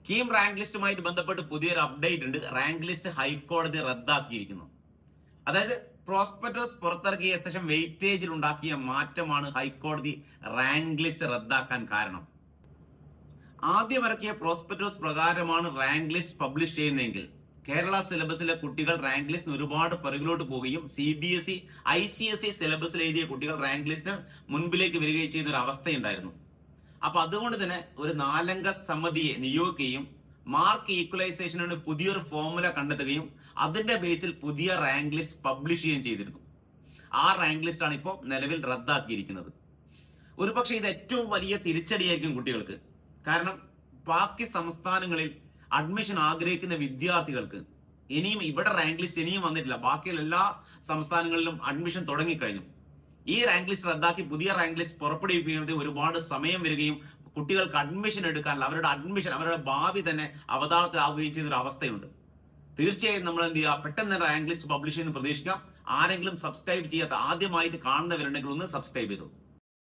KEAM rank ലിസ്റ്റുമായിട്ട് ബന്ധപ്പെട്ട് പുതിയൊരു update ഉണ്ട്. റാങ്ക് ലിസ്റ്റ് ഹൈക്കോടതി റദ്ദാക്കിയിരിക്കുന്നു. അതായത് പ്രോസ്പെക്ടസ് പുറത്തിറക്കിയ ശേഷം വെയിറ്റേജിൽ ഉണ്ടാക്കിയ മാറ്റമാണ് ഹൈക്കോടതി റാങ്ക് ലിസ്റ്റ് റദ്ദാക്കാൻ കാരണം. ആദ്യം ഇറക്കിയ പ്രോസ്പെക്ടസ് പ്രകാരമാണ് റാങ്ക് ലിസ്റ്റ് പബ്ലിഷ് ചെയ്യുന്നതെങ്കിൽ കേരള സിലബസിലെ കുട്ടികൾ റാങ്ക് ലിസ്റ്റിന് ഒരുപാട് പിറകിലോട്ട് പോവുകയും CBSE ICSE സിലബസിൽ എഴുതിയ കുട്ടികൾ റാങ്ക് ലിസ്റ്റിന് മുൻപിലേക്ക് വരികയും ചെയ്യുന്ന ഒരു അവസ്ഥയുണ്ടായിരുന്നു. അപ്പൊ അതുകൊണ്ട് തന്നെ ഒരു 4-അംഗ സമിതിയെ നിയോഗിക്കുകയും മാർക്ക് ഈക്വലൈസേഷനാണ് പുതിയൊരു ഫോർമുല കണ്ടെത്തുകയും അതിന്റെ ബേസിൽ പുതിയ റാങ്ക് ലിസ്റ്റ് പബ്ലിഷ് ചെയ്യുകയും ചെയ്തിരുന്നു. ആ റാങ്ക് ലിസ്റ്റ് ആണ് ഇപ്പോൾ നിലവിൽ റദ്ദാക്കിയിരിക്കുന്നത്. ഒരുപക്ഷെ ഇത് ഏറ്റവും വലിയ തിരിച്ചടിയായിരിക്കും കുട്ടികൾക്ക്. കാരണം ബാക്കി സംസ്ഥാനങ്ങളിൽ അഡ്മിഷൻ ആഗ്രഹിക്കുന്ന വിദ്യാർത്ഥികൾക്ക് ഇനിയും ഇവിടെ റാങ്ക് ലിസ്റ്റ് ഇനിയും വന്നിട്ടില്ല. ബാക്കിയുള്ള എല്ലാ സംസ്ഥാനങ്ങളിലും അഡ്മിഷൻ തുടങ്ങിക്കഴിഞ്ഞു. ഈ റാങ്ക് ലിസ്റ്റ് റദ്ദാക്കി പുതിയ റാങ്ക് ലിസ്റ്റ് പുറപ്പെടുവിക്കുന്നതിന് ഒരുപാട് സമയം വരികയും കുട്ടികൾക്ക് അഡ്മിഷൻ എടുക്കാൻ അവരുടെ ഭാവി തന്നെ അവതാളത്തിലാവുകയും ചെയ്യുന്ന ഒരു അവസ്ഥയുണ്ട്. തീർച്ചയായും നമ്മൾ എന്ത് ചെയ്യുക, പെട്ടെന്ന് റാങ്ക് ലിസ്റ്റ് പബ്ലിഷ് ചെയ്യുന്ന പ്രതീക്ഷിക്കാം. ആരെങ്കിലും സബ്സ്ക്രൈബ് ചെയ്യാത്ത ആദ്യമായിട്ട് കാണുന്നവരുണ്ടെങ്കിൽ ഒന്ന് സബ്സ്ക്രൈബ് ചെയ്തു.